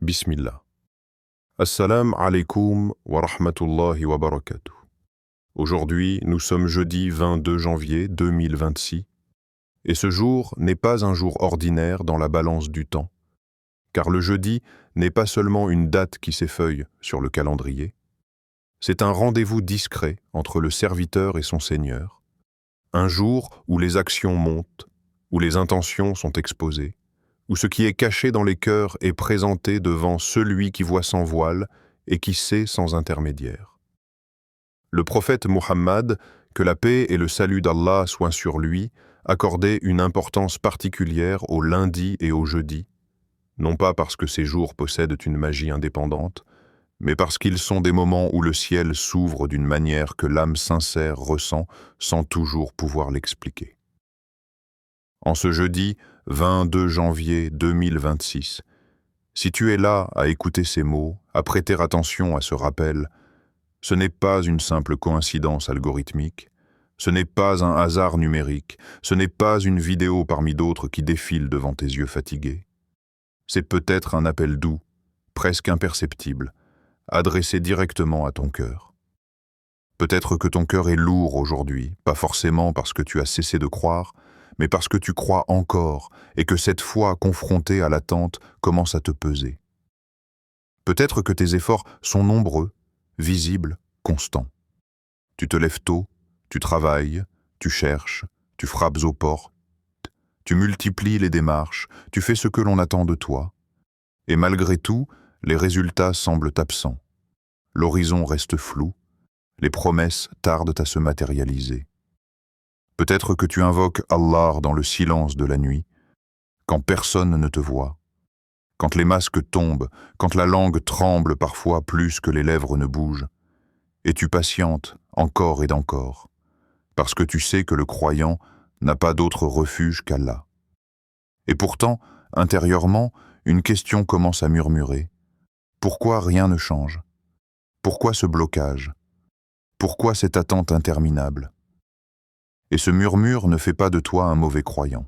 Bismillah. Assalamu alaikum wa rahmatullahi wa barakatuh. Aujourd'hui, nous sommes jeudi 22 janvier 2026, et ce jour n'est pas un jour ordinaire dans la balance du temps, car le jeudi n'est pas seulement une date qui s'effeuille sur le calendrier, c'est un rendez-vous discret entre le serviteur et son Seigneur, un jour où les actions montent, où les intentions sont exposées, où ce qui est caché dans les cœurs est présenté devant celui qui voit sans voile et qui sait sans intermédiaire. Le prophète Muhammad, que la paix et le salut d'Allah soient sur lui, accordait une importance particulière au lundi et au jeudi, non pas parce que ces jours possèdent une magie indépendante, mais parce qu'ils sont des moments où le ciel s'ouvre d'une manière que l'âme sincère ressent sans toujours pouvoir l'expliquer. En ce jeudi 22 janvier 2026, si tu es là à écouter ces mots, à prêter attention à ce rappel, ce n'est pas une simple coïncidence algorithmique, ce n'est pas un hasard numérique, ce n'est pas une vidéo parmi d'autres qui défile devant tes yeux fatigués. C'est peut-être un appel doux, presque imperceptible, adressé directement à ton cœur. Peut-être que ton cœur est lourd aujourd'hui, pas forcément parce que tu as cessé de croire, mais parce que tu crois encore et que cette foi confrontée à l'attente commence à te peser. Peut-être que tes efforts sont nombreux, visibles, constants. Tu te lèves tôt, tu travailles, tu cherches, tu frappes aux portes, tu multiplies les démarches, tu fais ce que l'on attend de toi. Et malgré tout, les résultats semblent absents. L'horizon reste flou, les promesses tardent à se matérialiser. Peut-être que tu invoques Allah dans le silence de la nuit, quand personne ne te voit, quand les masques tombent, quand la langue tremble parfois plus que les lèvres ne bougent, et tu patientes encore et encore, parce que tu sais que le croyant n'a pas d'autre refuge qu'Allah. Et pourtant, intérieurement, une question commence à murmurer. Pourquoi rien ne change? Pourquoi ce blocage? Pourquoi cette attente interminable? Et ce murmure ne fait pas de toi un mauvais croyant.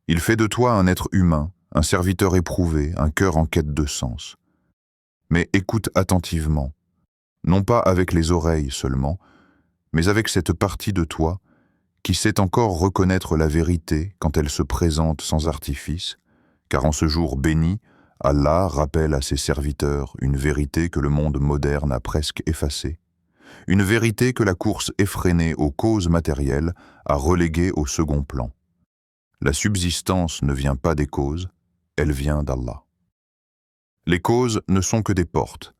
Il fait de toi un être humain, un serviteur éprouvé, un cœur en quête de sens. Mais écoute attentivement, non pas avec les oreilles seulement, mais avec cette partie de toi qui sait encore reconnaître la vérité quand elle se présente sans artifice, car en ce jour béni, Allah rappelle à ses serviteurs une vérité que le monde moderne a presque effacée. Une vérité que la course effrénée aux causes matérielles a reléguée au second plan. La subsistance ne vient pas des causes, elle vient d'Allah. Les causes ne sont que des portes,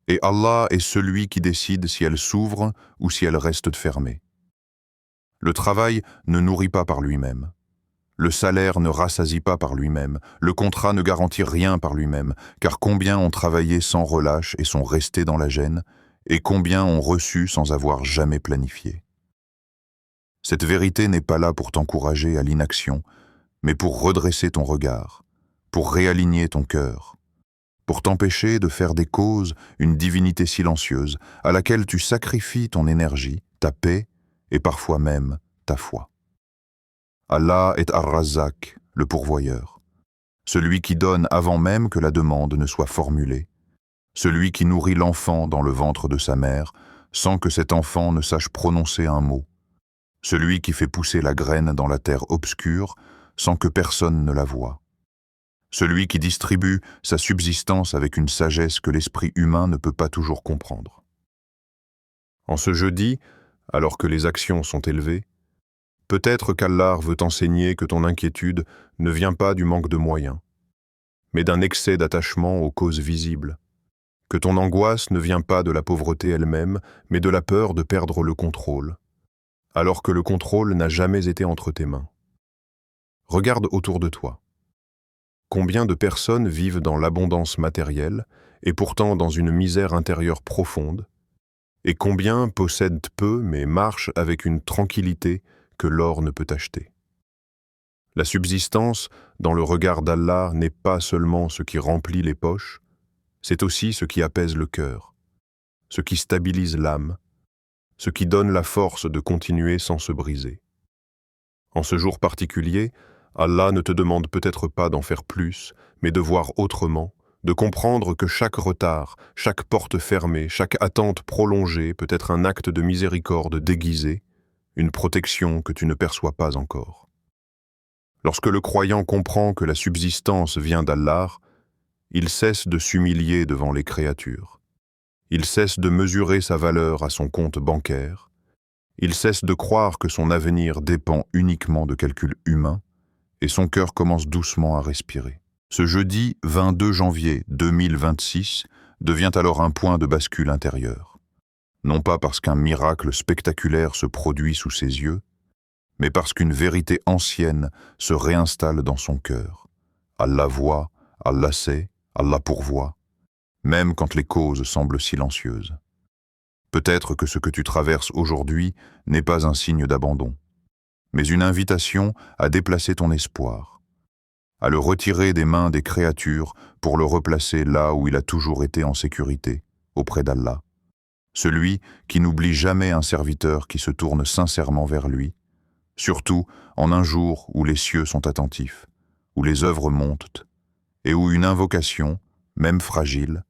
et Allah est celui qui décide si elles s'ouvrent ou si elles restent fermées. Le travail ne nourrit pas par lui-même. Le salaire ne rassasie pas par lui-même. Le contrat ne garantit rien par lui-même, car combien ont travaillé sans relâche et sont restés dans la gêne, et combien ont reçu sans avoir jamais planifié. Cette vérité n'est pas là pour t'encourager à l'inaction, mais pour redresser ton regard, pour réaligner ton cœur, pour t'empêcher de faire des causes une divinité silencieuse à laquelle tu sacrifies ton énergie, ta paix et parfois même ta foi. Allah est Ar-Razzaq, le pourvoyeur, celui qui donne avant même que la demande ne soit formulée, celui qui nourrit l'enfant dans le ventre de sa mère sans que cet enfant ne sache prononcer un mot, celui qui fait pousser la graine dans la terre obscure sans que personne ne la voie, celui qui distribue sa subsistance avec une sagesse que l'esprit humain ne peut pas toujours comprendre. En ce jeudi, alors que les actions sont élevées, peut-être qu'Allah veut t'enseigner que ton inquiétude ne vient pas du manque de moyens, mais d'un excès d'attachement aux causes visibles, que ton angoisse ne vient pas de la pauvreté elle-même, mais de la peur de perdre le contrôle, alors que le contrôle n'a jamais été entre tes mains. Regarde autour de toi. Combien de personnes vivent dans l'abondance matérielle et pourtant dans une misère intérieure profonde, et combien possèdent peu mais marchent avec une tranquillité que l'or ne peut acheter. La subsistance, dans le regard d'Allah, n'est pas seulement ce qui remplit les poches, c'est aussi ce qui apaise le cœur, ce qui stabilise l'âme, ce qui donne la force de continuer sans se briser. En ce jour particulier, Allah ne te demande peut-être pas d'en faire plus, mais de voir autrement, de comprendre que chaque retard, chaque porte fermée, chaque attente prolongée peut être un acte de miséricorde déguisé, une protection que tu ne perçois pas encore. Lorsque le croyant comprend que la subsistance vient d'Allah, il cesse de s'humilier devant les créatures. Il cesse de mesurer sa valeur à son compte bancaire. Il cesse de croire que son avenir dépend uniquement de calculs humains, et son cœur commence doucement à respirer. Ce jeudi 22 janvier 2026 devient alors un point de bascule intérieur. Non pas parce qu'un miracle spectaculaire se produit sous ses yeux, mais parce qu'une vérité ancienne se réinstalle dans son cœur. Allah voit, Allah sait, Allah pourvoit, même quand les causes semblent silencieuses. Peut-être que ce que tu traverses aujourd'hui n'est pas un signe d'abandon, mais une invitation à déplacer ton espoir, à le retirer des mains des créatures pour le replacer là où il a toujours été en sécurité, auprès d'Allah. Celui qui n'oublie jamais un serviteur qui se tourne sincèrement vers lui, surtout en un jour où les cieux sont attentifs, où les œuvres montent, et où une invocation, même fragile,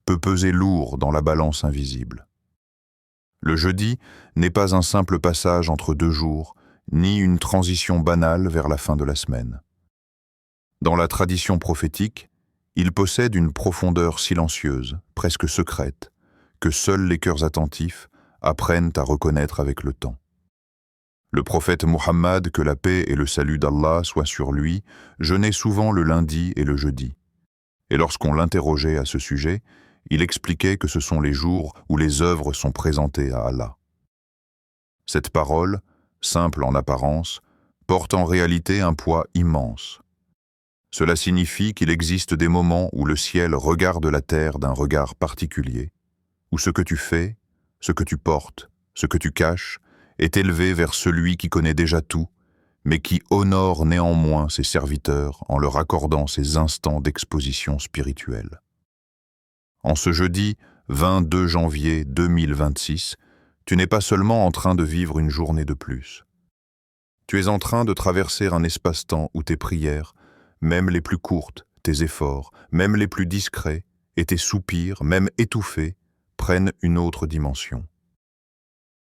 peut peser lourd dans la balance invisible. Le jeudi n'est pas un simple passage entre deux jours, ni une transition banale vers la fin de la semaine. Dans la tradition prophétique, il possède une profondeur silencieuse, presque secrète, que seuls les cœurs attentifs apprennent à reconnaître avec le temps. Le prophète Muhammad, que la paix et le salut d'Allah soient sur lui, jeûnait souvent le lundi et le jeudi. Et lorsqu'on l'interrogeait à ce sujet, il expliquait que ce sont les jours où les œuvres sont présentées à Allah. Cette parole, simple en apparence, porte en réalité un poids immense. Cela signifie qu'il existe des moments où le ciel regarde la terre d'un regard particulier, où ce que tu fais, ce que tu portes, ce que tu caches, est élevé vers celui qui connaît déjà tout, mais qui honore néanmoins ses serviteurs en leur accordant ces instants d'exposition spirituelle. En ce jeudi 22 janvier 2026, tu n'es pas seulement en train de vivre une journée de plus. Tu es en train de traverser un espace-temps où tes prières, même les plus courtes, tes efforts, même les plus discrets, et tes soupirs, même étouffés, prennent une autre dimension.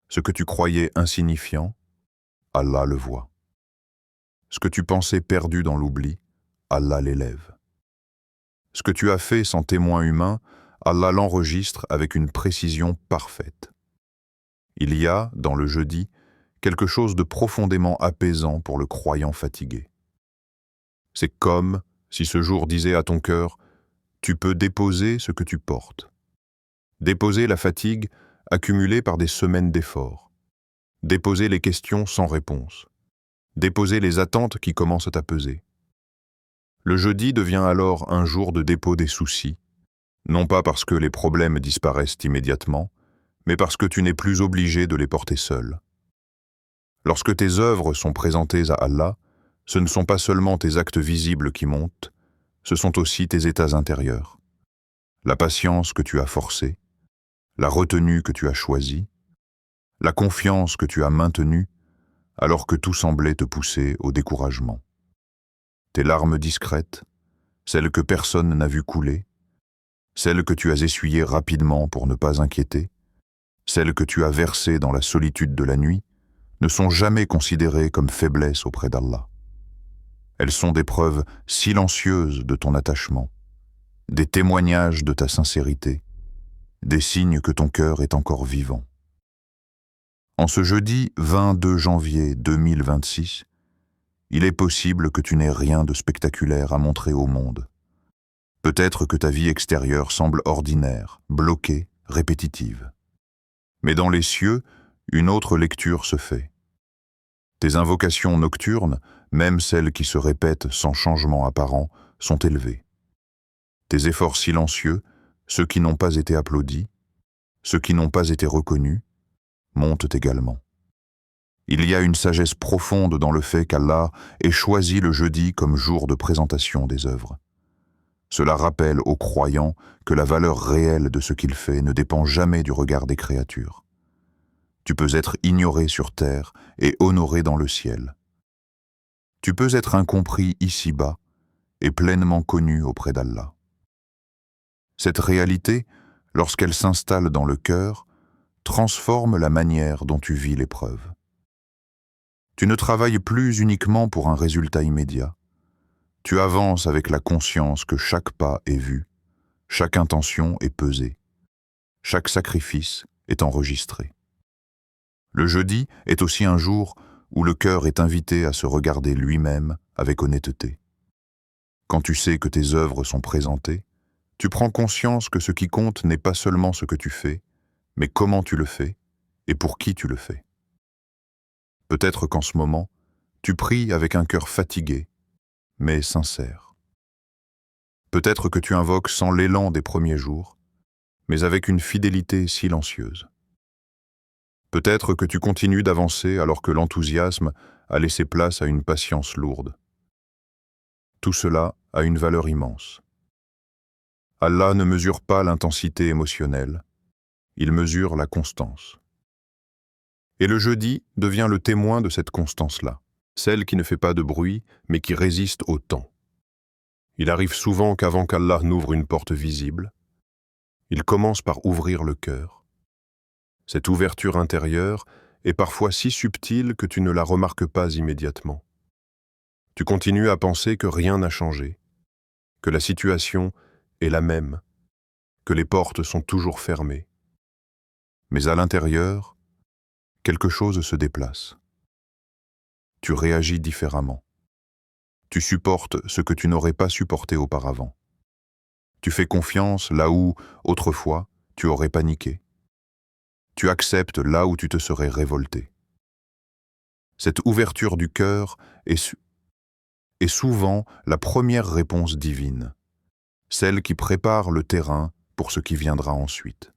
Ce que tu croyais insignifiant, Allah le voit. Ce que tu pensais perdu dans l'oubli, Allah l'élève. Ce que tu as fait sans témoin humain, Allah l'enregistre avec une précision parfaite. Il y a, dans le jeudi, quelque chose de profondément apaisant pour le croyant fatigué. C'est comme si ce jour disait à ton cœur, tu peux déposer ce que tu portes. Déposer la fatigue accumulée par des semaines d'efforts. Déposer les questions sans réponse. Déposer les attentes qui commencent à peser. Le jeudi devient alors un jour de dépôt des soucis, non pas parce que les problèmes disparaissent immédiatement, mais parce que tu n'es plus obligé de les porter seul. Lorsque tes œuvres sont présentées à Allah, ce ne sont pas seulement tes actes visibles qui montent, ce sont aussi tes états intérieurs. La patience que tu as forcée, la retenue que tu as choisie, la confiance que tu as maintenue, alors que tout semblait te pousser au découragement. Tes larmes discrètes, celles que personne n'a vu couler, celles que tu as essuyées rapidement pour ne pas inquiéter, celles que tu as versées dans la solitude de la nuit, ne sont jamais considérées comme faiblesse auprès d'Allah. Elles sont des preuves silencieuses de ton attachement, des témoignages de ta sincérité, des signes que ton cœur est encore vivant. En ce jeudi 22 janvier 2026, il est possible que tu n'aies rien de spectaculaire à montrer au monde. Peut-être que ta vie extérieure semble ordinaire, bloquée, répétitive. Mais dans les cieux, une autre lecture se fait. Tes invocations nocturnes, même celles qui se répètent sans changement apparent, sont élevées. Tes efforts silencieux, ceux qui n'ont pas été applaudis, ceux qui n'ont pas été reconnus, montent également. Il y a une sagesse profonde dans le fait qu'Allah ait choisi le jeudi comme jour de présentation des œuvres. Cela rappelle aux croyants que la valeur réelle de ce qu'il fait ne dépend jamais du regard des créatures. Tu peux être ignoré sur terre et honoré dans le ciel. Tu peux être incompris ici-bas et pleinement connu auprès d'Allah. Cette réalité, lorsqu'elle s'installe dans le cœur, transforme la manière dont tu vis l'épreuve. Tu ne travailles plus uniquement pour un résultat immédiat. Tu avances avec la conscience que chaque pas est vu, chaque intention est pesée, chaque sacrifice est enregistré. Le jeudi est aussi un jour où le cœur est invité à se regarder lui-même avec honnêteté. Quand tu sais que tes œuvres sont présentées, tu prends conscience que ce qui compte n'est pas seulement ce que tu fais, mais comment tu le fais et pour qui tu le fais. Peut-être qu'en ce moment, tu pries avec un cœur fatigué, mais sincère. Peut-être que tu invoques sans l'élan des premiers jours, mais avec une fidélité silencieuse. Peut-être que tu continues d'avancer alors que l'enthousiasme a laissé place à une patience lourde. Tout cela a une valeur immense. Allah ne mesure pas l'intensité émotionnelle, il mesure la constance. Et le jeudi devient le témoin de cette constance-là, celle qui ne fait pas de bruit, mais qui résiste au temps. Il arrive souvent qu'avant qu'Allah n'ouvre une porte visible, il commence par ouvrir le cœur. Cette ouverture intérieure est parfois si subtile que tu ne la remarques pas immédiatement. Tu continues à penser que rien n'a changé, que la situation est la même, que les portes sont toujours fermées. Mais à l'intérieur, quelque chose se déplace. Tu réagis différemment. Tu supportes ce que tu n'aurais pas supporté auparavant. Tu fais confiance là où, autrefois, tu aurais paniqué. Tu acceptes là où tu te serais révolté. Cette ouverture du cœur est souvent la première réponse divine, celle qui prépare le terrain pour ce qui viendra ensuite.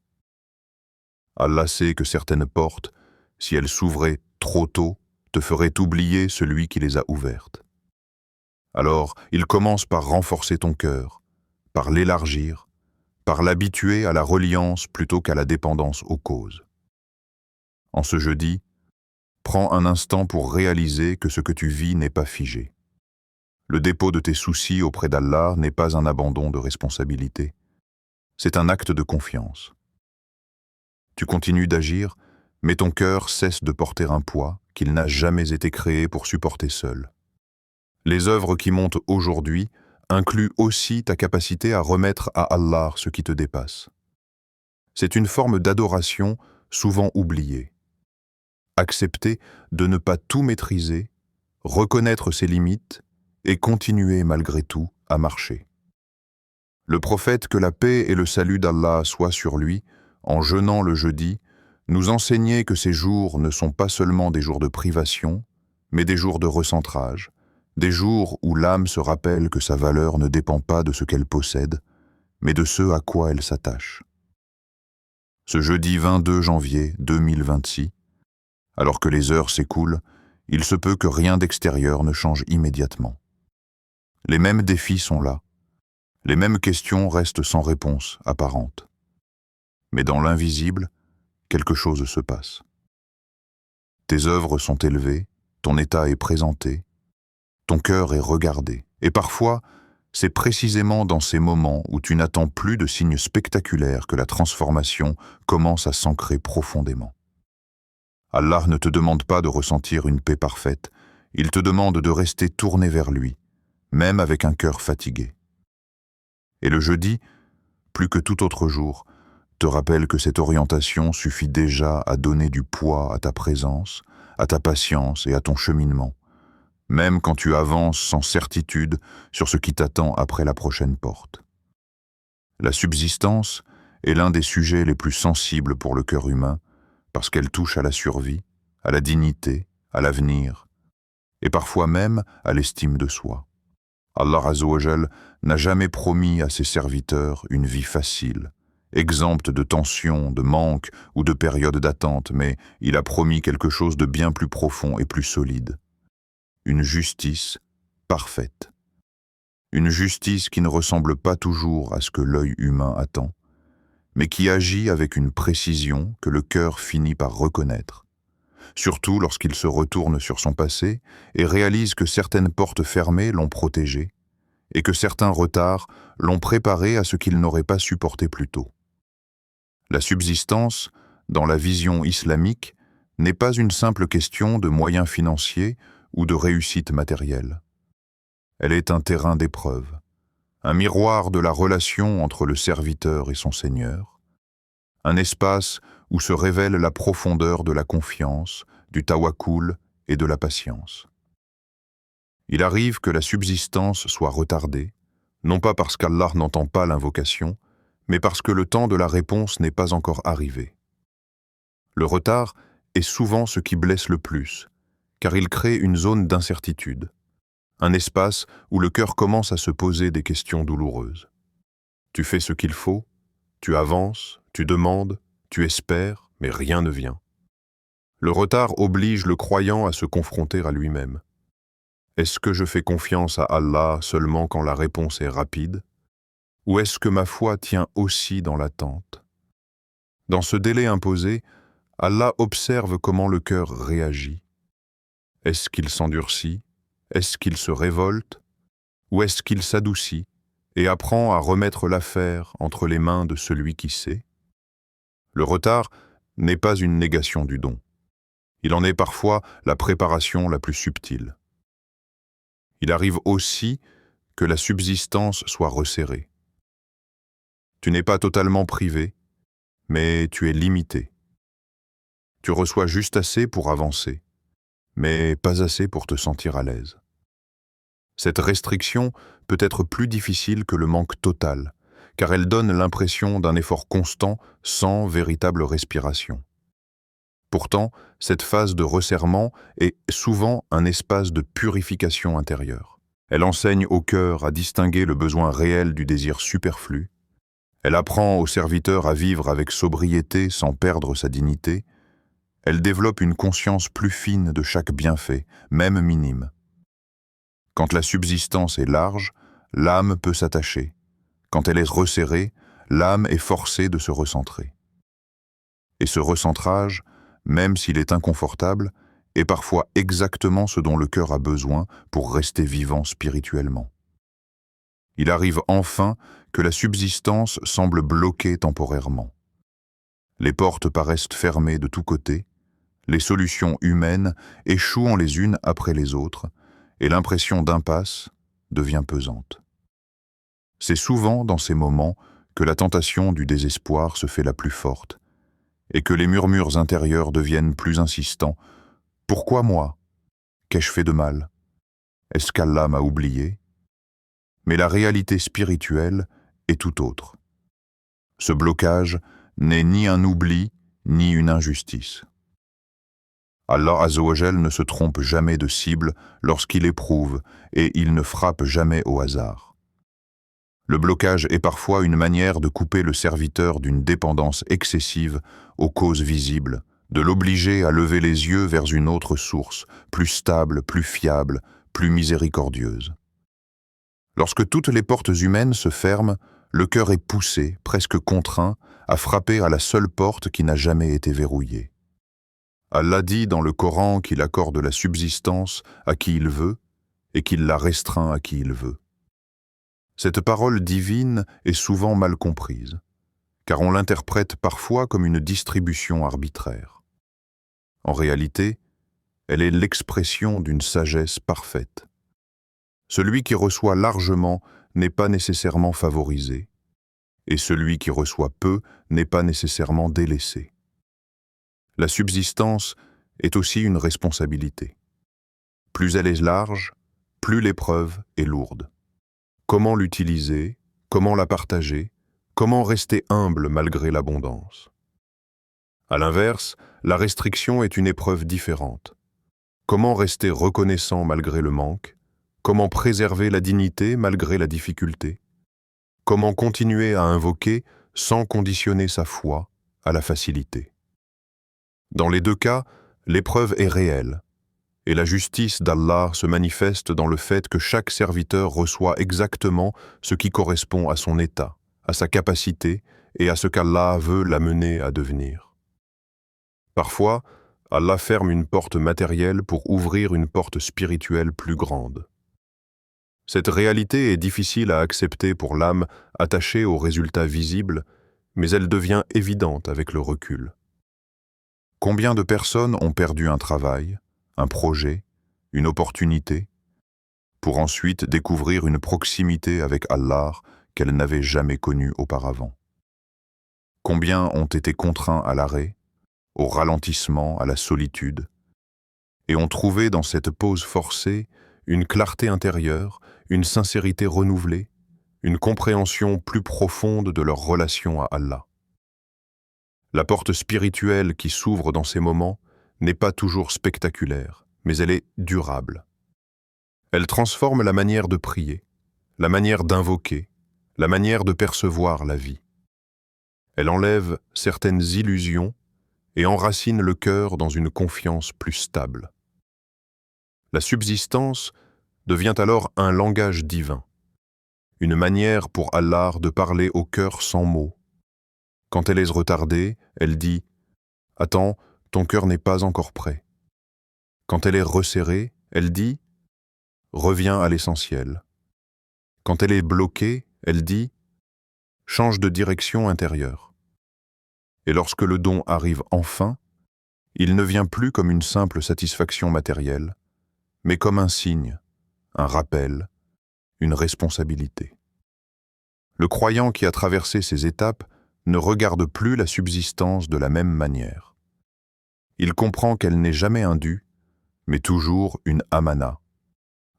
Allah sait que certaines portes, si elles s'ouvraient trop tôt, te feraient oublier celui qui les a ouvertes. Alors, il commence par renforcer ton cœur, par l'élargir, par l'habituer à la reliance plutôt qu'à la dépendance aux causes. En ce jeudi, prends un instant pour réaliser que ce que tu vis n'est pas figé. Le dépôt de tes soucis auprès d'Allah n'est pas un abandon de responsabilité, c'est un acte de confiance. Tu continues d'agir, mais ton cœur cesse de porter un poids qu'il n'a jamais été créé pour supporter seul. Les œuvres qui montent aujourd'hui incluent aussi ta capacité à remettre à Allah ce qui te dépasse. C'est une forme d'adoration souvent oubliée. Accepter de ne pas tout maîtriser, reconnaître ses limites et continuer malgré tout à marcher. Le prophète, que la paix et le salut d'Allah soient sur lui, en jeûnant le jeudi, nous enseignait que ces jours ne sont pas seulement des jours de privation, mais des jours de recentrage, des jours où l'âme se rappelle que sa valeur ne dépend pas de ce qu'elle possède, mais de ce à quoi elle s'attache. Ce jeudi 22 janvier 2026, alors que les heures s'écoulent, il se peut que rien d'extérieur ne change immédiatement. Les mêmes défis sont là, les mêmes questions restent sans réponse apparente. Mais dans l'invisible, quelque chose se passe. Tes œuvres sont élevées, ton état est présenté, ton cœur est regardé. Et parfois, c'est précisément dans ces moments où tu n'attends plus de signes spectaculaires que la transformation commence à s'ancrer profondément. Allah ne te demande pas de ressentir une paix parfaite, il te demande de rester tourné vers lui, même avec un cœur fatigué. Et le jeudi, plus que tout autre jour, te rappelle que cette orientation suffit déjà à donner du poids à ta présence, à ta patience et à ton cheminement, même quand tu avances sans certitude sur ce qui t'attend après la prochaine porte. La subsistance est l'un des sujets les plus sensibles pour le cœur humain, parce qu'elle touche à la survie, à la dignité, à l'avenir, et parfois même à l'estime de soi. Allah Azza wa Jal n'a jamais promis à ses serviteurs une vie facile, exempte de tensions, de manques ou de périodes d'attente, mais il a promis quelque chose de bien plus profond et plus solide. Une justice parfaite. Une justice qui ne ressemble pas toujours à ce que l'œil humain attend, mais qui agit avec une précision que le cœur finit par reconnaître, surtout lorsqu'il se retourne sur son passé et réalise que certaines portes fermées l'ont protégé, et que certains retards l'ont préparé à ce qu'il n'aurait pas supporté plus tôt. La subsistance, dans la vision islamique, n'est pas une simple question de moyens financiers ou de réussite matérielle. Elle est un terrain d'épreuve, un miroir de la relation entre le serviteur et son Seigneur, un espace où se révèle la profondeur de la confiance, du tawakkul et de la patience. Il arrive que la subsistance soit retardée, non pas parce qu'Allah n'entend pas l'invocation, mais parce que le temps de la réponse n'est pas encore arrivé. Le retard est souvent ce qui blesse le plus, car il crée une zone d'incertitude, un espace où le cœur commence à se poser des questions douloureuses. Tu fais ce qu'il faut, tu avances, tu demandes, tu espères, mais rien ne vient. Le retard oblige le croyant à se confronter à lui-même. Est-ce que je fais confiance à Allah seulement quand la réponse est rapide? Ou est-ce que ma foi tient aussi dans l'attente? Dans ce délai imposé, Allah observe comment le cœur réagit. Est-ce qu'il s'endurcit? Est-ce qu'il se révolte? Ou est-ce qu'il s'adoucit et apprend à remettre l'affaire entre les mains de celui qui sait? Le retard n'est pas une négation du don. Il en est parfois la préparation la plus subtile. Il arrive aussi que la subsistance soit resserrée. Tu n'es pas totalement privé, mais tu es limité. Tu reçois juste assez pour avancer, mais pas assez pour te sentir à l'aise. Cette restriction peut être plus difficile que le manque total, car elle donne l'impression d'un effort constant sans véritable respiration. Pourtant, cette phase de resserrement est souvent un espace de purification intérieure. Elle enseigne au cœur à distinguer le besoin réel du désir superflu. Elle apprend au serviteur à vivre avec sobriété sans perdre sa dignité. Elle développe une conscience plus fine de chaque bienfait, même minime. Quand la subsistance est large, l'âme peut s'attacher. Quand elle est resserrée, l'âme est forcée de se recentrer. Et ce recentrage, même s'il est inconfortable, est parfois exactement ce dont le cœur a besoin pour rester vivant spirituellement. Il arrive enfin que la subsistance semble bloquée temporairement. Les portes paraissent fermées de tous côtés, les solutions humaines échouent les unes après les autres, et l'impression d'impasse devient pesante. C'est souvent dans ces moments que la tentation du désespoir se fait la plus forte, et que les murmures intérieurs deviennent plus insistants. Pourquoi moi? Qu'ai-je fait de mal? Est-ce qu'Allah m'a oublié? Mais la réalité spirituelle est tout autre. Ce blocage n'est ni un oubli, ni une injustice. Allah Azza wa Jal ne se trompe jamais de cible lorsqu'il éprouve, et il ne frappe jamais au hasard. Le blocage est parfois une manière de couper le serviteur d'une dépendance excessive aux causes visibles, de l'obliger à lever les yeux vers une autre source, plus stable, plus fiable, plus miséricordieuse. Lorsque toutes les portes humaines se ferment, le cœur est poussé, presque contraint, à frapper à la seule porte qui n'a jamais été verrouillée. Allah dit dans le Coran qu'il accorde la subsistance à qui il veut et qu'il la restreint à qui il veut. Cette parole divine est souvent mal comprise, car on l'interprète parfois comme une distribution arbitraire. En réalité, elle est l'expression d'une sagesse parfaite. Celui qui reçoit largement n'est pas nécessairement favorisé, et celui qui reçoit peu n'est pas nécessairement délaissé. La subsistance est aussi une responsabilité. Plus elle est large, plus l'épreuve est lourde. Comment l'utiliser? Comment la partager? Comment rester humble malgré l'abondance? À l'inverse, la restriction est une épreuve différente. Comment rester reconnaissant malgré le manque? Comment préserver la dignité malgré la difficulté? Comment continuer à invoquer sans conditionner sa foi à la facilité? Dans les deux cas, l'épreuve est réelle, et la justice d'Allah se manifeste dans le fait que chaque serviteur reçoit exactement ce qui correspond à son état, à sa capacité et à ce qu'Allah veut l'amener à devenir. Parfois, Allah ferme une porte matérielle pour ouvrir une porte spirituelle plus grande. Cette réalité est difficile à accepter pour l'âme attachée aux résultats visibles, mais elle devient évidente avec le recul. Combien de personnes ont perdu un travail, un projet, une opportunité, pour ensuite découvrir une proximité avec Allah qu'elles n'avaient jamais connue auparavant? Combien ont été contraints à l'arrêt, au ralentissement, à la solitude, et ont trouvé dans cette pause forcée une clarté intérieure, une sincérité renouvelée, une compréhension plus profonde de leur relation à Allah. La porte spirituelle qui s'ouvre dans ces moments n'est pas toujours spectaculaire, mais elle est durable. Elle transforme la manière de prier, la manière d'invoquer, la manière de percevoir la vie. Elle enlève certaines illusions et enracine le cœur dans une confiance plus stable. La subsistance devient alors un langage divin, une manière pour Allah de parler au cœur sans mots. Quand elle est retardée, elle dit « Attends, ton cœur n'est pas encore prêt ». Quand elle est resserrée, elle dit « Reviens à l'essentiel ». Quand elle est bloquée, elle dit « Change de direction intérieure ». Et lorsque le don arrive enfin, il ne vient plus comme une simple satisfaction matérielle, mais comme un signe, un rappel, une responsabilité. Le croyant qui a traversé ces étapes ne regarde plus la subsistance de la même manière. Il comprend qu'elle n'est jamais un dû, mais toujours une amana,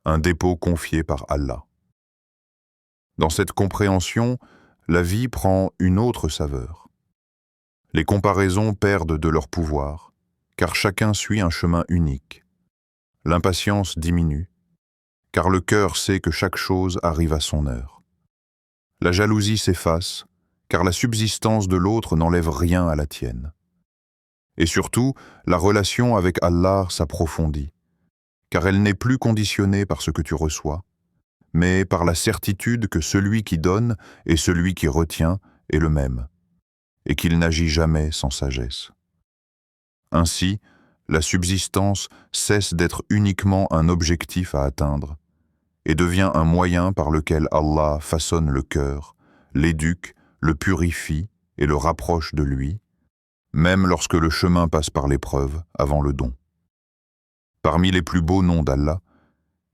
un dépôt confié par Allah. Dans cette compréhension, la vie prend une autre saveur. Les comparaisons perdent de leur pouvoir, car chacun suit un chemin unique. L'impatience diminue, car le cœur sait que chaque chose arrive à son heure. La jalousie s'efface, car la subsistance de l'autre n'enlève rien à la tienne. Et surtout, la relation avec Allah s'approfondit, car elle n'est plus conditionnée par ce que tu reçois, mais par la certitude que celui qui donne et celui qui retient est le même, et qu'il n'agit jamais sans sagesse. Ainsi, la subsistance cesse d'être uniquement un objectif à atteindre et devient un moyen par lequel Allah façonne le cœur, l'éduque, le purifie et le rapproche de lui, même lorsque le chemin passe par l'épreuve avant le don. Parmi les plus beaux noms d'Allah,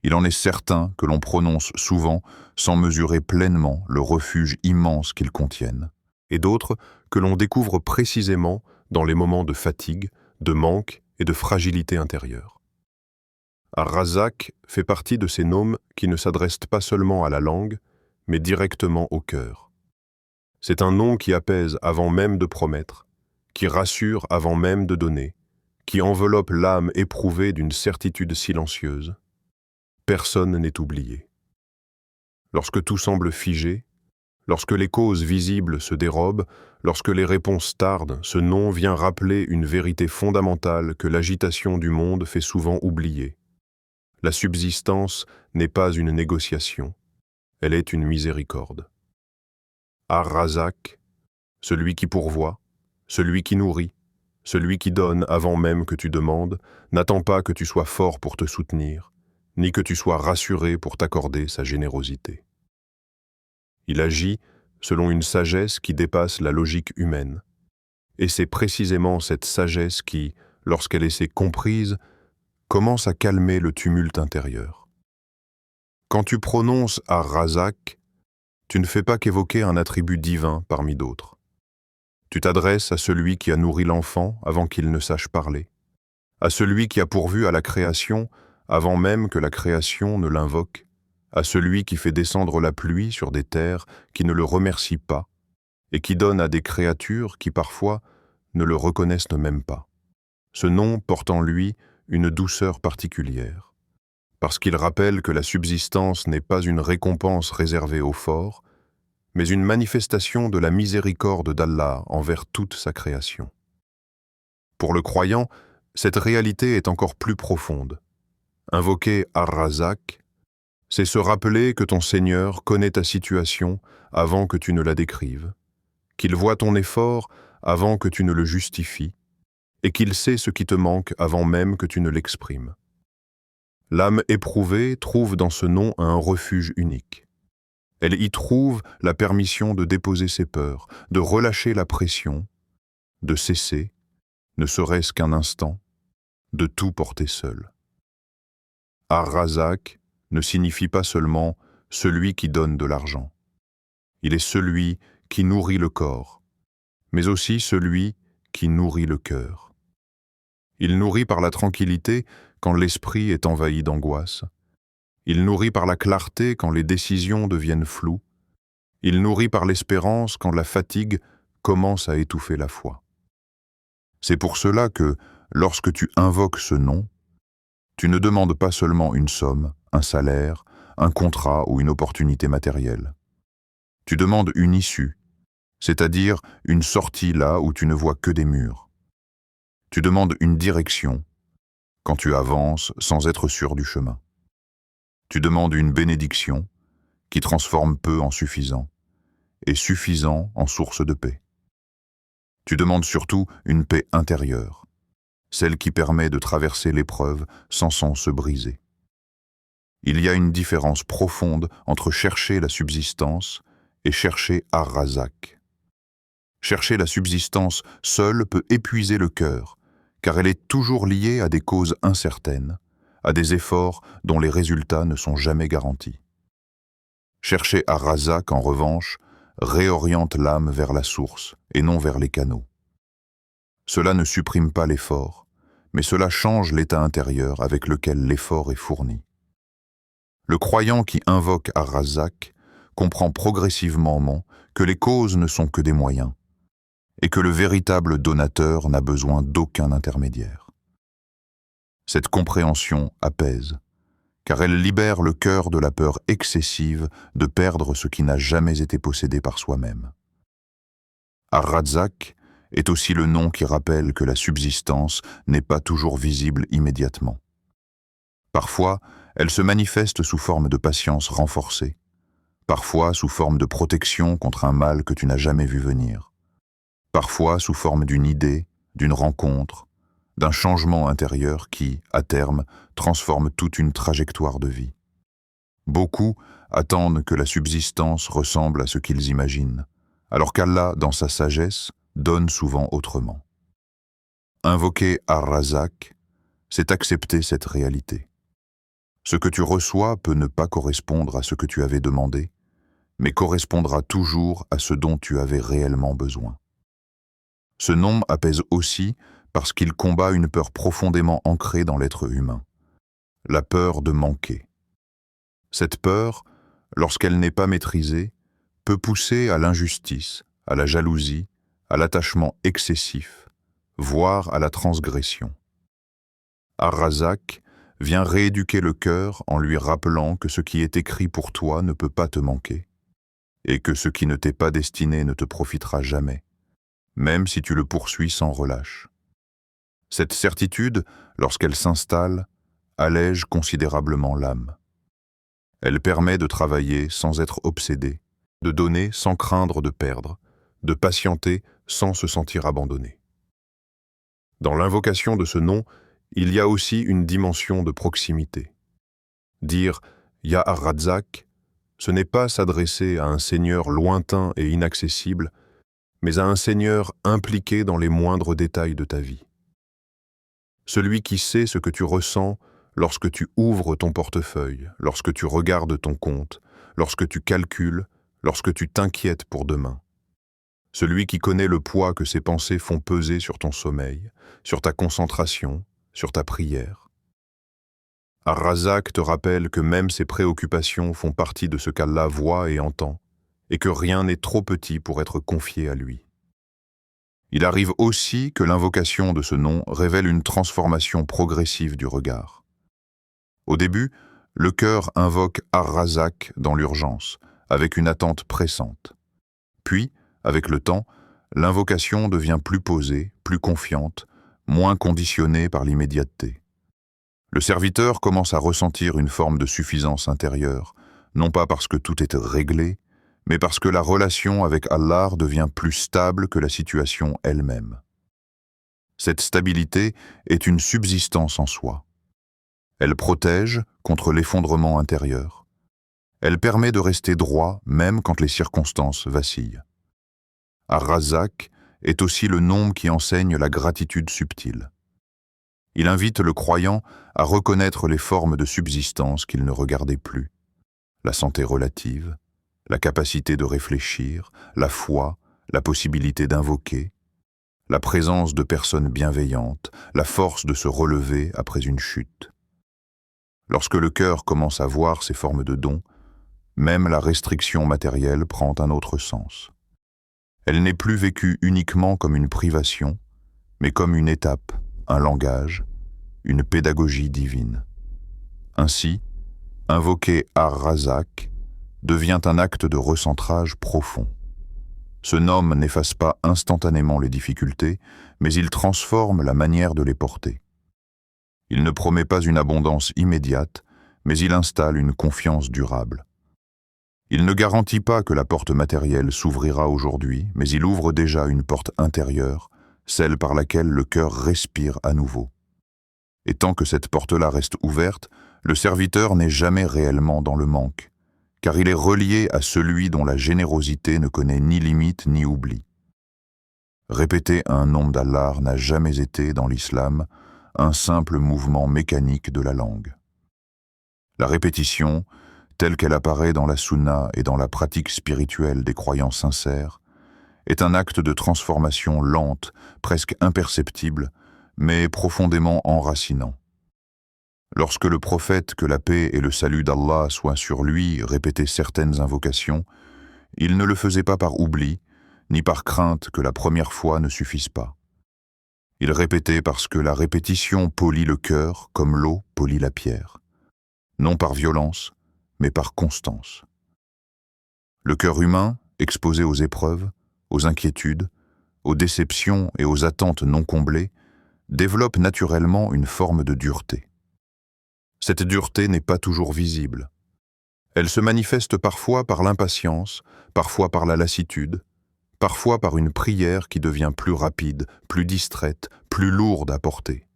il en est certain que l'on prononce souvent sans mesurer pleinement le refuge immense qu'ils contiennent, et d'autres que l'on découvre précisément dans les moments de fatigue, de manque et de fragilité intérieure. Ar-Razak fait partie de ces noms qui ne s'adressent pas seulement à la langue, mais directement au cœur. C'est un nom qui apaise avant même de promettre, qui rassure avant même de donner, qui enveloppe l'âme éprouvée d'une certitude silencieuse. Personne n'est oublié. Lorsque tout semble figé, lorsque les causes visibles se dérobent, lorsque les réponses tardent, ce nom vient rappeler une vérité fondamentale que l'agitation du monde fait souvent oublier. La subsistance n'est pas une négociation, elle est une miséricorde. Ar-Razak, celui qui pourvoit, celui qui nourrit, celui qui donne avant même que tu demandes, n'attend pas que tu sois fort pour te soutenir, ni que tu sois rassuré pour t'accorder sa générosité. Il agit selon une sagesse qui dépasse la logique humaine, et c'est précisément cette sagesse qui, lorsqu'elle est comprise, commence à calmer le tumulte intérieur. Quand tu prononces Ar-Razak, tu ne fais pas qu'évoquer un attribut divin parmi d'autres. Tu t'adresses à celui qui a nourri l'enfant avant qu'il ne sache parler, à celui qui a pourvu à la création avant même que la création ne l'invoque, à celui qui fait descendre la pluie sur des terres qui ne le remercient pas et qui donne à des créatures qui parfois ne le reconnaissent même pas. Ce nom porte en lui une douceur particulière, parce qu'il rappelle que la subsistance n'est pas une récompense réservée aux forts, mais une manifestation de la miséricorde d'Allah envers toute sa création. Pour le croyant, cette réalité est encore plus profonde. Invoquer Ar-Razak, c'est se rappeler que ton Seigneur connaît ta situation avant que tu ne la décrives, qu'il voit ton effort avant que tu ne le justifies, et qu'il sait ce qui te manque avant même que tu ne l'exprimes. L'âme éprouvée trouve dans ce nom un refuge unique. Elle y trouve la permission de déposer ses peurs, de relâcher la pression, de cesser, ne serait-ce qu'un instant, de tout porter seul. Ar-Razak ne signifie pas seulement celui qui donne de l'argent. Il est celui qui nourrit le corps, mais aussi celui qui nourrit le cœur. Il nourrit par la tranquillité quand l'esprit est envahi d'angoisse. Il nourrit par la clarté quand les décisions deviennent floues. Il nourrit par l'espérance quand la fatigue commence à étouffer la foi. C'est pour cela que, lorsque tu invoques ce nom, tu ne demandes pas seulement une somme, un salaire, un contrat ou une opportunité matérielle. Tu demandes une issue, c'est-à-dire une sortie là où tu ne vois que des murs. Tu demandes une direction quand tu avances sans être sûr du chemin. Tu demandes une bénédiction qui transforme peu en suffisant et suffisant en source de paix. Tu demandes surtout une paix intérieure, celle qui permet de traverser l'épreuve sans se briser. Il y a une différence profonde entre chercher la subsistance et chercher Ar-Razak. Chercher la subsistance seule peut épuiser le cœur, car elle est toujours liée à des causes incertaines, à des efforts dont les résultats ne sont jamais garantis. Chercher Ar-Razak, en revanche, réoriente l'âme vers la source et non vers les canaux. Cela ne supprime pas l'effort, mais cela change l'état intérieur avec lequel l'effort est fourni. Le croyant qui invoque Ar-Razak comprend progressivement que les causes ne sont que des moyens et que le véritable donateur n'a besoin d'aucun intermédiaire. Cette compréhension apaise, car elle libère le cœur de la peur excessive de perdre ce qui n'a jamais été possédé par soi-même. Ar-Razak est aussi le nom qui rappelle que la subsistance n'est pas toujours visible immédiatement. Parfois, elle se manifeste sous forme de patience renforcée, parfois sous forme de protection contre un mal que tu n'as jamais vu venir, parfois sous forme d'une idée, d'une rencontre, d'un changement intérieur qui, à terme, transforme toute une trajectoire de vie. Beaucoup attendent que la subsistance ressemble à ce qu'ils imaginent, alors qu'Allah, dans sa sagesse, donne souvent autrement. Invoquer Ar-Razak, c'est accepter cette réalité. Ce que tu reçois peut ne pas correspondre à ce que tu avais demandé, mais correspondra toujours à ce dont tu avais réellement besoin. Ce nom apaise aussi parce qu'il combat une peur profondément ancrée dans l'être humain, la peur de manquer. Cette peur, lorsqu'elle n'est pas maîtrisée, peut pousser à l'injustice, à la jalousie, à l'attachement excessif, voire à la transgression. Ar-Razak vient rééduquer le cœur en lui rappelant que ce qui est écrit pour toi ne peut pas te manquer, et que ce qui ne t'est pas destiné ne te profitera jamais, même si tu le poursuis sans relâche. Cette certitude, lorsqu'elle s'installe, allège considérablement l'âme. Elle permet de travailler sans être obsédé, de donner sans craindre de perdre, de patienter sans se sentir abandonné. Dans l'invocation de ce nom, il y a aussi une dimension de proximité. Dire « Ya Ar-Razak », ce n'est pas s'adresser à un Seigneur lointain et inaccessible, mais à un Seigneur impliqué dans les moindres détails de ta vie. Celui qui sait ce que tu ressens lorsque tu ouvres ton portefeuille, lorsque tu regardes ton compte, lorsque tu calcules, lorsque tu t'inquiètes pour demain. Celui qui connaît le poids que ces pensées font peser sur ton sommeil, sur ta concentration, sur ta prière. Ar-Razak te rappelle que même ces préoccupations font partie de ce qu'Allah voit et entend, et que rien n'est trop petit pour être confié à lui. Il arrive aussi que l'invocation de ce nom révèle une transformation progressive du regard. Au début, le cœur invoque Ar-Razak dans l'urgence, avec une attente pressante. Puis, avec le temps, l'invocation devient plus posée, plus confiante, moins conditionnée par l'immédiateté. Le serviteur commence à ressentir une forme de suffisance intérieure, non pas parce que tout est réglé, mais parce que la relation avec Allah devient plus stable que la situation elle-même. Cette stabilité est une subsistance en soi. Elle protège contre l'effondrement intérieur. Elle permet de rester droit même quand les circonstances vacillent. Ar-Razzaq est aussi le nom qui enseigne la gratitude subtile. Il invite le croyant à reconnaître les formes de subsistance qu'il ne regardait plus. La santé relative, la capacité de réfléchir, la foi, la possibilité d'invoquer, la présence de personnes bienveillantes, la force de se relever après une chute. Lorsque le cœur commence à voir ces formes de dons, même la restriction matérielle prend un autre sens. Elle n'est plus vécue uniquement comme une privation, mais comme une étape, un langage, une pédagogie divine. Ainsi, invoquer Ar-Razzaq devient un acte de recentrage profond. Ce nom n'efface pas instantanément les difficultés, mais il transforme la manière de les porter. Il ne promet pas une abondance immédiate, mais il installe une confiance durable. Il ne garantit pas que la porte matérielle s'ouvrira aujourd'hui, mais il ouvre déjà une porte intérieure, celle par laquelle le cœur respire à nouveau. Et tant que cette porte-là reste ouverte, le serviteur n'est jamais réellement dans le manque, car il est relié à celui dont la générosité ne connaît ni limite ni oubli. Répéter un nom d'Allah n'a jamais été, dans l'islam, un simple mouvement mécanique de la langue. La répétition, telle qu'elle apparaît dans la sunna et dans la pratique spirituelle des croyants sincères, est un acte de transformation lente, presque imperceptible, mais profondément enracinant. Lorsque le prophète, que la paix et le salut d'Allah soient sur lui, répétait certaines invocations, il ne le faisait pas par oubli, ni par crainte que la première fois ne suffise pas. Il répétait parce que la répétition polit le cœur comme l'eau polit la pierre, non par violence, mais par constance. Le cœur humain, exposé aux épreuves, aux inquiétudes, aux déceptions et aux attentes non comblées, développe naturellement une forme de dureté. Cette dureté n'est pas toujours visible. Elle se manifeste parfois par l'impatience, parfois par la lassitude, parfois par une prière qui devient plus rapide, plus distraite, plus lourde à porter.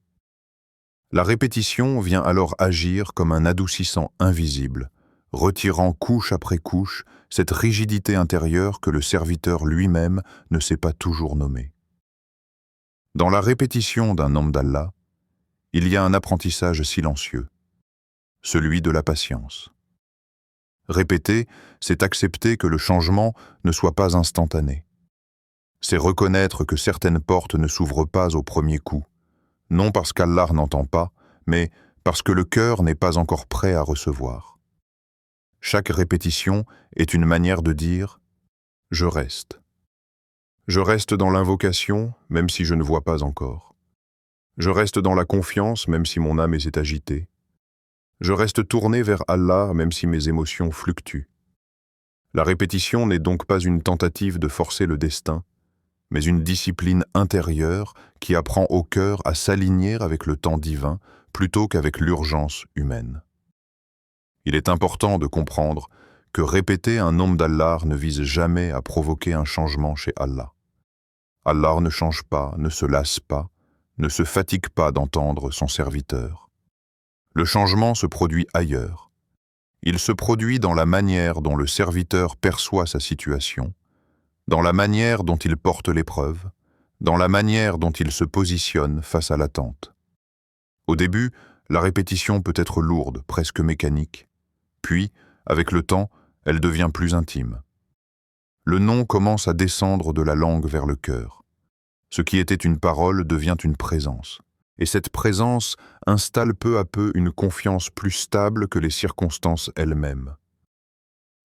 La répétition vient alors agir comme un adoucissant invisible, retirant couche après couche cette rigidité intérieure que le serviteur lui-même ne sait pas toujours nommer. Dans la répétition d'un nom d'Allah, il y a un apprentissage silencieux, celui de la patience. Répéter, c'est accepter que le changement ne soit pas instantané. C'est reconnaître que certaines portes ne s'ouvrent pas au premier coup, non parce qu'Allah n'entend pas, mais parce que le cœur n'est pas encore prêt à recevoir. Chaque répétition est une manière de dire « je reste ». Je reste dans l'invocation, même si je ne vois pas encore. Je reste dans la confiance, même si mon âme est agitée. Je reste tourné vers Allah, même si mes émotions fluctuent. La répétition n'est donc pas une tentative de forcer le destin, mais une discipline intérieure qui apprend au cœur à s'aligner avec le temps divin plutôt qu'avec l'urgence humaine. Il est important de comprendre que répéter un nom d'Allah ne vise jamais à provoquer un changement chez Allah. Allah ne change pas, ne se lasse pas, ne se fatigue pas d'entendre son serviteur. Le changement se produit ailleurs. Il se produit dans la manière dont le serviteur perçoit sa situation, dans la manière dont il porte l'épreuve, dans la manière dont il se positionne face à l'attente. Au début, la répétition peut être lourde, presque mécanique. Puis, avec le temps, elle devient plus intime. Le nom commence à descendre de la langue vers le cœur. Ce qui était une parole devient une présence. Et cette présence installe peu à peu une confiance plus stable que les circonstances elles-mêmes.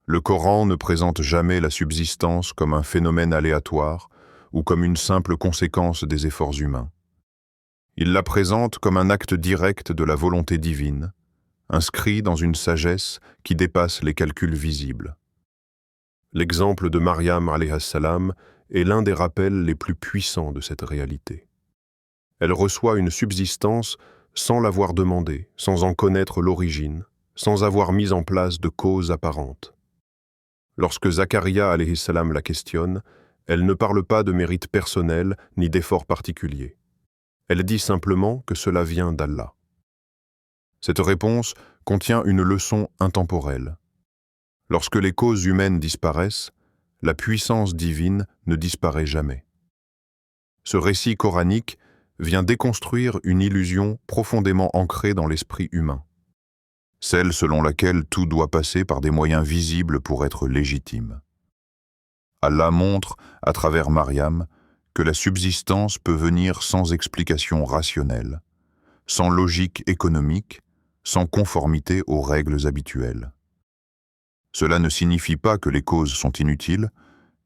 Le Coran ne présente jamais la subsistance comme un phénomène aléatoire ou comme une simple conséquence des efforts humains. Il la présente comme un acte direct de la volonté divine, inscrit dans une sagesse qui dépasse les calculs visibles. L'exemple de Maryam alayhi salam est l'un des rappels les plus puissants de cette réalité. Elle reçoit une subsistance sans l'avoir demandée, sans en connaître l'origine, sans avoir mis en place de cause apparente. Lorsque Zacharia alayhi salam la questionne, elle ne parle pas de mérite personnel ni d'effort particulier. Elle dit simplement que cela vient d'Allah. Cette réponse contient une leçon intemporelle. Lorsque les causes humaines disparaissent, la puissance divine ne disparaît jamais. Ce récit coranique vient déconstruire une illusion profondément ancrée dans l'esprit humain, celle selon laquelle tout doit passer par des moyens visibles pour être légitime. Allah montre, à travers Mariam, que la subsistance peut venir sans explication rationnelle, sans logique économique, sans conformité aux règles habituelles. Cela ne signifie pas que les causes sont inutiles,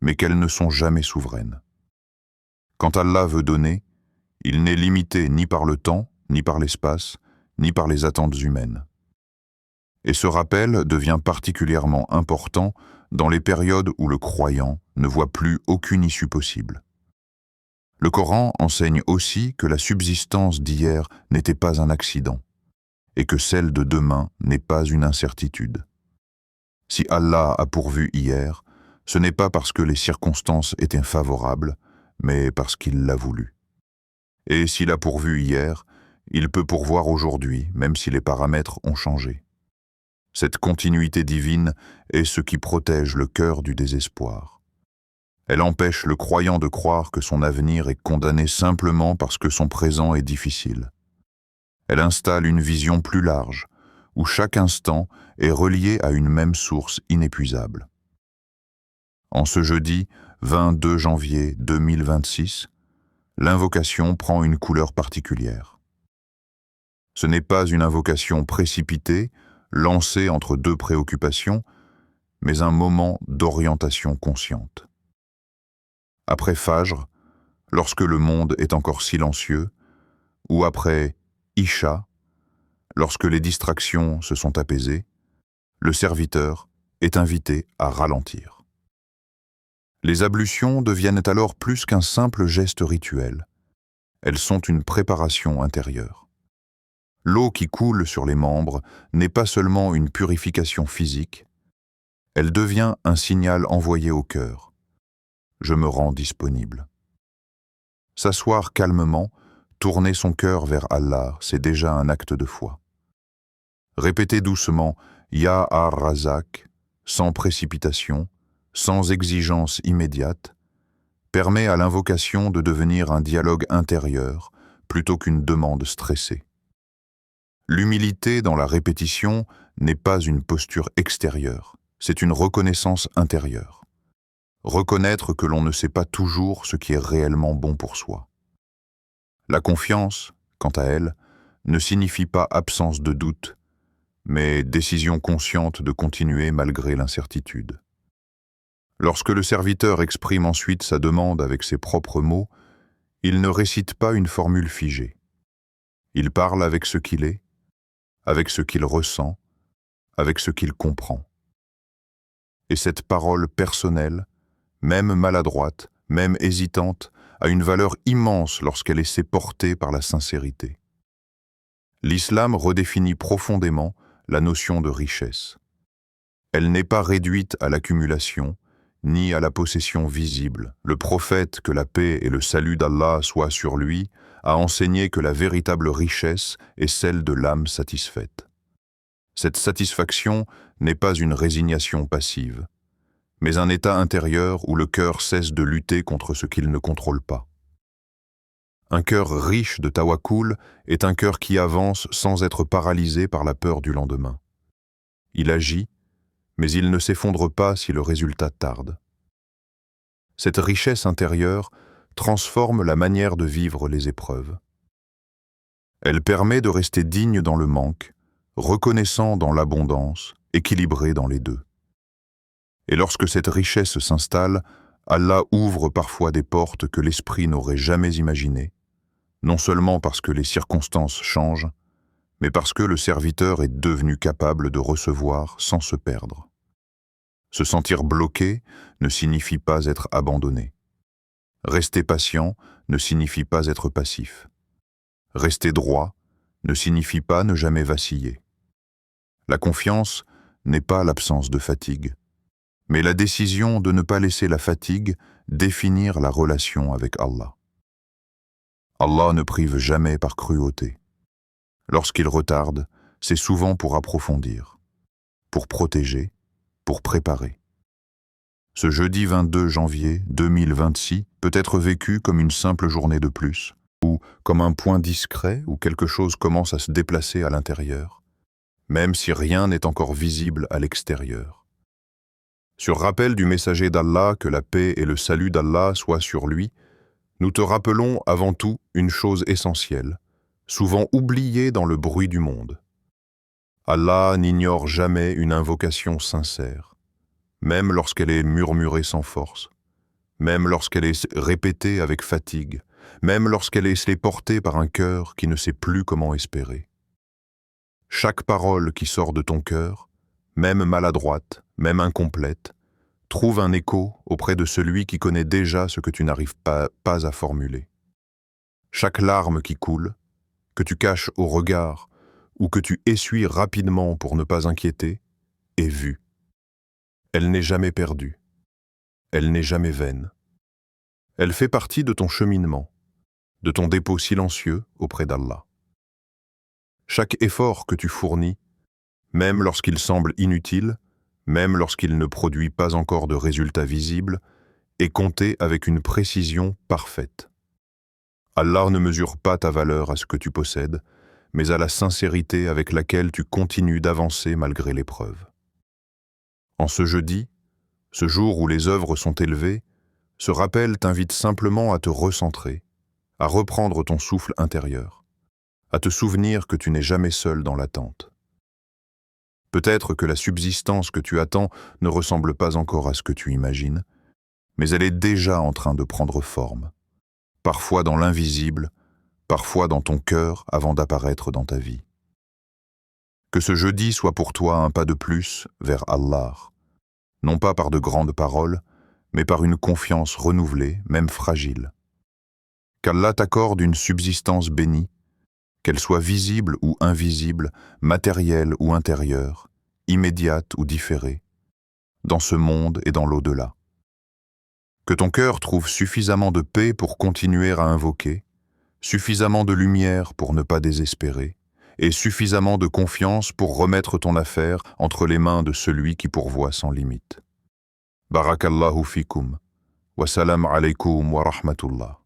mais qu'elles ne sont jamais souveraines. Quand Allah veut donner, il n'est limité ni par le temps, ni par l'espace, ni par les attentes humaines. Et ce rappel devient particulièrement important dans les périodes où le croyant ne voit plus aucune issue possible. Le Coran enseigne aussi que la subsistance d'hier n'était pas un accident, et que celle de demain n'est pas une incertitude. Si Allah a pourvu hier, ce n'est pas parce que les circonstances étaient favorables, mais parce qu'il l'a voulu. Et s'il a pourvu hier, il peut pourvoir aujourd'hui, même si les paramètres ont changé. Cette continuité divine est ce qui protège le cœur du désespoir. Elle empêche le croyant de croire que son avenir est condamné simplement parce que son présent est difficile. Elle installe une vision plus large, où chaque instant est relié à une même source inépuisable. En ce jeudi 22 janvier 2026, l'invocation prend une couleur particulière. Ce n'est pas une invocation précipitée, lancée entre deux préoccupations, mais un moment d'orientation consciente. Après Fajr, lorsque le monde est encore silencieux, ou après Isha, lorsque les distractions se sont apaisées, le serviteur est invité à ralentir. Les ablutions deviennent alors plus qu'un simple geste rituel. Elles sont une préparation intérieure. L'eau qui coule sur les membres n'est pas seulement une purification physique, elle devient un signal envoyé au cœur. Je me rends disponible. S'asseoir calmement, tourner son cœur vers Allah, c'est déjà un acte de foi. Répéter doucement « Ya Ar-Razak » sans précipitation, sans exigence immédiate, permet à l'invocation de devenir un dialogue intérieur plutôt qu'une demande stressée. L'humilité dans la répétition n'est pas une posture extérieure, c'est une reconnaissance intérieure. Reconnaître que l'on ne sait pas toujours ce qui est réellement bon pour soi. La confiance, quant à elle, ne signifie pas absence de doute, mais décision consciente de continuer malgré l'incertitude. Lorsque le serviteur exprime ensuite sa demande avec ses propres mots, il ne récite pas une formule figée. Il parle avec ce qu'il est, avec ce qu'il ressent, avec ce qu'il comprend. Et cette parole personnelle, même maladroite, même hésitante, a une valeur immense lorsqu'elle est portée par la sincérité. L'islam redéfinit profondément la notion de richesse. Elle n'est pas réduite à l'accumulation, ni à la possession visible. Le prophète, que la paix et le salut d'Allah soient sur lui, a enseigné que la véritable richesse est celle de l'âme satisfaite. Cette satisfaction n'est pas une résignation passive, mais un état intérieur où le cœur cesse de lutter contre ce qu'il ne contrôle pas. Un cœur riche de tawakkul est un cœur qui avance sans être paralysé par la peur du lendemain. Il agit, mais il ne s'effondre pas si le résultat tarde. Cette richesse intérieure transforme la manière de vivre les épreuves. Elle permet de rester digne dans le manque, reconnaissant dans l'abondance, équilibré dans les deux. Et lorsque cette richesse s'installe, Allah ouvre parfois des portes que l'esprit n'aurait jamais imaginées, non seulement parce que les circonstances changent, mais parce que le serviteur est devenu capable de recevoir sans se perdre. Se sentir bloqué ne signifie pas être abandonné. Rester patient ne signifie pas être passif. Rester droit ne signifie pas ne jamais vaciller. La confiance n'est pas l'absence de fatigue, mais la décision de ne pas laisser la fatigue définir la relation avec Allah. Allah ne prive jamais par cruauté. Lorsqu'il retarde, c'est souvent pour approfondir, pour protéger, pour préparer. Ce jeudi 22 janvier 2026 peut être vécu comme une simple journée de plus, ou comme un point discret où quelque chose commence à se déplacer à l'intérieur, même si rien n'est encore visible à l'extérieur. Sur rappel du messager d'Allah, que la paix et le salut d'Allah soient sur lui, nous te rappelons avant tout une chose essentielle, souvent oubliée dans le bruit du monde. Allah n'ignore jamais une invocation sincère, même lorsqu'elle est murmurée sans force, même lorsqu'elle est répétée avec fatigue, même lorsqu'elle est portée par un cœur qui ne sait plus comment espérer. Chaque parole qui sort de ton cœur, même maladroite, même incomplète, trouve un écho auprès de celui qui connaît déjà ce que tu n'arrives pas à formuler. Chaque larme qui coule, que tu caches au regard ou que tu essuies rapidement pour ne pas inquiéter, est vue. Elle n'est jamais perdue. Elle n'est jamais vaine. Elle fait partie de ton cheminement, de ton dépôt silencieux auprès d'Allah. Chaque effort que tu fournis, même lorsqu'il semble inutile, même lorsqu'il ne produit pas encore de résultats visibles, est compté avec une précision parfaite. Allah ne mesure pas ta valeur à ce que tu possèdes, mais à la sincérité avec laquelle tu continues d'avancer malgré l'épreuve. En ce jeudi, ce jour où les œuvres sont élevées, ce rappel t'invite simplement à te recentrer, à reprendre ton souffle intérieur, à te souvenir que tu n'es jamais seul dans l'attente. Peut-être que la subsistance que tu attends ne ressemble pas encore à ce que tu imagines, mais elle est déjà en train de prendre forme, parfois dans l'invisible, parfois dans ton cœur avant d'apparaître dans ta vie. Que ce jeudi soit pour toi un pas de plus vers Allah, non pas par de grandes paroles, mais par une confiance renouvelée, même fragile. Qu'Allah t'accorde une subsistance bénie, qu'elle soit visible ou invisible, matérielle ou intérieure, immédiate ou différée, dans ce monde et dans l'au-delà. Que ton cœur trouve suffisamment de paix pour continuer à invoquer, suffisamment de lumière pour ne pas désespérer, et suffisamment de confiance pour remettre ton affaire entre les mains de celui qui pourvoit sans limite. Barakallahu fikum. Wa salam alaykum wa rahmatullah.